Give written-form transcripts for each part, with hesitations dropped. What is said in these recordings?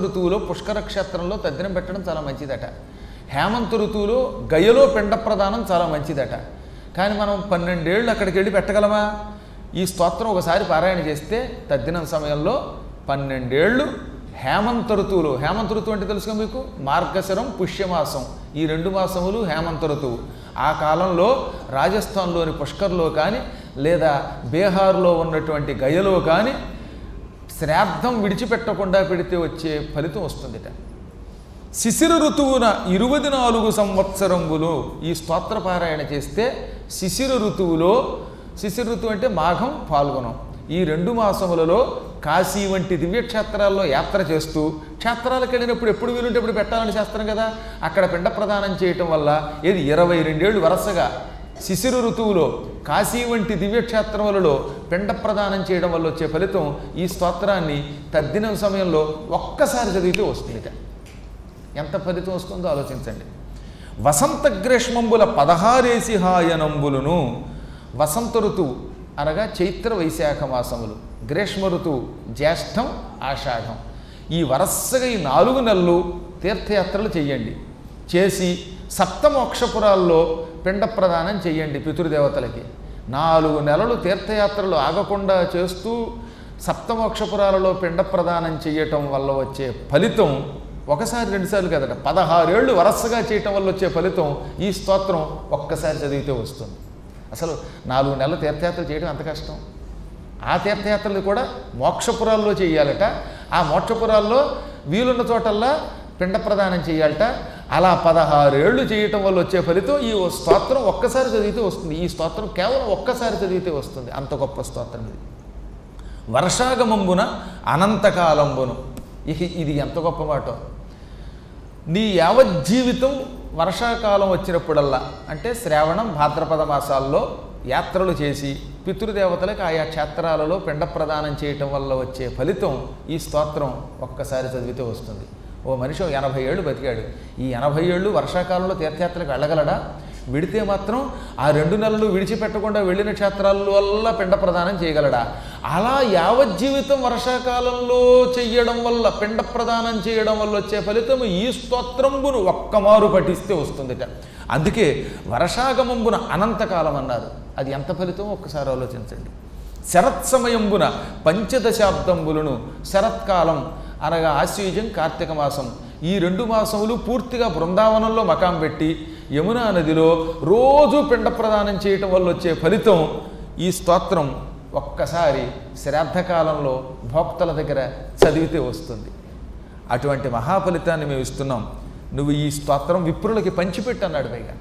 ఋతువులో పుష్కర క్షేత్రంలో తద్దినం పెట్టడం చాలా మంచిదట. హేమంత ఋతువులో గయలో పిండ ప్రదానం చాలా మంచిదట. కానీ మనం 12 ఏళ్ళు అక్కడికి వెళ్ళి పెట్టగలమా? ఈ స్తోత్రం ఒకసారి పారాయణ చేస్తే తద్దినం సమయంలో 12 ఏళ్ళు హేమంత ఋతువులో, హేమంత ఋతువు అంటే తెలుసుగా మీకు, మార్గశిరం పుష్యమాసం, ఈ 2 మాసములు హేమంత ఋతువు. ఆ కాలంలో రాజస్థాన్లోని పుష్కర్లో కానీ లేదా బీహార్లో ఉన్నటువంటి గయలో కానీ శ్రాద్ధం విడిచిపెట్టకుండా పెడితే వచ్చే ఫలితం వస్తుందిట. శిశిర ఋతువున 24 సంవత్సరంబులు ఈ స్తోత్ర పారాయణ చేస్తే శిశిర ఋతువులో, శిశిర ఋతువు అంటే మాఘం ఫాల్గుణం, ఈ 2 మాసములలో కాశీ వంటి దివ్యక్షేత్రాల్లో యాత్ర చేస్తూ, క్షేత్రాలకు వెళ్ళినప్పుడు ఎప్పుడు వీలుంటే ఎప్పుడు పెట్టాలని చేస్తాం కదా, అక్కడ పిండ ప్రదానం చేయటం వల్ల ఏది 22 ఏళ్ళు వరుసగా శిశిర ఋతువులో కాశీ వంటి దివ్యక్షేత్రములలో పిండ ప్రదానం చేయడం వల్ల వచ్చే ఫలితం ఈ స్తోత్రాన్ని తద్దినం సమయంలో ఒక్కసారి చదివితే వస్తుందిట. ఎంత ఫలితం వస్తుందో ఆలోచించండి. వసంత గ్రీష్మంబుల 16 హాయనంబులను, వసంత ఋతువు అనగా చైత్ర వైశాఖ మాసములు, గ్రీష్మ ఋతువు జ్యేష్టం ఆషాఢం, ఈ వరసగా ఈ 4 నెలలు తీర్థయాత్రలు చెయ్యండి. చేసి సప్తమోక్షపురాల్లో పిండ ప్రదానం చెయ్యండి పితృదేవతలకి. 4 నెలలు తీర్థయాత్రలు ఆగకుండా చేస్తూ సప్తమోక్షపురాలలో పిండ ప్రదానం చేయటం వల్ల వచ్చే ఫలితం ఒకసారి 2 సార్లు కదట, 16 ఏళ్ళు వరసగా చేయటం వల్ల వచ్చే ఫలితం ఈ స్తోత్రం ఒక్కసారి చదివితే వస్తుంది. అసలు 4 నెలలు తీర్థయాత్రలు చేయడం అంత కష్టం. ఆ తీర్థయాత్రలు కూడా మోక్షపురాల్లో చేయాలట. ఆ మోక్షపురాల్లో వీలున్న చోటల్లా పిండ ప్రదానం చేయాలట. అలా 16 ఏళ్ళు చేయటం వల్ల వచ్చే ఫలితం ఈ స్తోత్రం ఒక్కసారి చదివితే వస్తుంది. ఈ స్తోత్రం కేవలం ఒక్కసారి చదివితే వస్తుంది. అంత గొప్ప స్తోత్రం ఇది. వర్షాగమంబున అనంతకాలంబును, ఇది ఎంత గొప్ప మాట. నీ యావజ్జీవితం వర్షాకాలం వచ్చినప్పుడల్లా, అంటే శ్రావణం భాద్రపద మాసాల్లో యాత్రలు చేసి పితృదేవతలకు ఆయా క్షేత్రాలలో పిండ ప్రదానం చేయటం వల్ల వచ్చే ఫలితం ఈ స్తోత్రం ఒక్కసారి చదివితే వస్తుంది. ఓ మనిషి 80 ఏళ్ళు బతికాడు, ఈ 80 ఏళ్ళు వర్షాకాలంలో తీర్థయాత్రలకు వెళ్ళగలడా? విడితే మాత్రం ఆ 2 నెలలు విడిచిపెట్టకుండా వెళ్ళిన క్షేత్రాల వల్ల పిండ ప్రదానం చేయగలడా? అలా యావజ్జీవితం వర్షాకాలంలో చెయ్యడం వల్ల, పిండ ప్రదానం చేయడం వల్ల వచ్చే ఫలితం ఈ స్తోత్రంబును ఒక్కమారు పఠిస్తే వస్తుందిట. అందుకే వర్షాగమంబున అనంతకాలం అన్నారు. అది ఎంత ఫలితం ఒక్కసారి ఆలోచించండి. శరత్సమయంబున పంచదశాబ్దంబులను, శరత్కాలం అనగా ఆశ్వీజం కార్తీక మాసం, ఈ 2 మాసములు పూర్తిగా బృందావనంలో మకాం పెట్టి యమునా నదిలో రోజు పిండ ప్రదానం చేయటం వల్ల వచ్చే ఫలితం ఈ స్తోత్రం ఒక్కసారి శ్రాద్ధకాలంలో భోక్తల దగ్గర చదివితే వస్తుంది. అటువంటి మహాఫలితాన్ని మేము ఇస్తున్నాం. నువ్వు ఈ స్తోత్రం విప్రులకి పంచిపెట్టు అన్నాడు. పైగా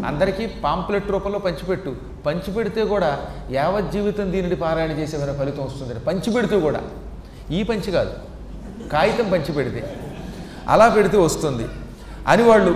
అందరికీ పాంప్లెట్ రూపంలో పంచిపెట్టు. పంచిపెడితే కూడా యావజ్జీవితం దీనిని పారాయణ చేసే ఫలితం వస్తుంది. పంచిపెడితే కూడా, ఈ పంచి కాదు, కాగితం పంచి పెడితే, అలా పెడితే వస్తుంది అని వాళ్ళు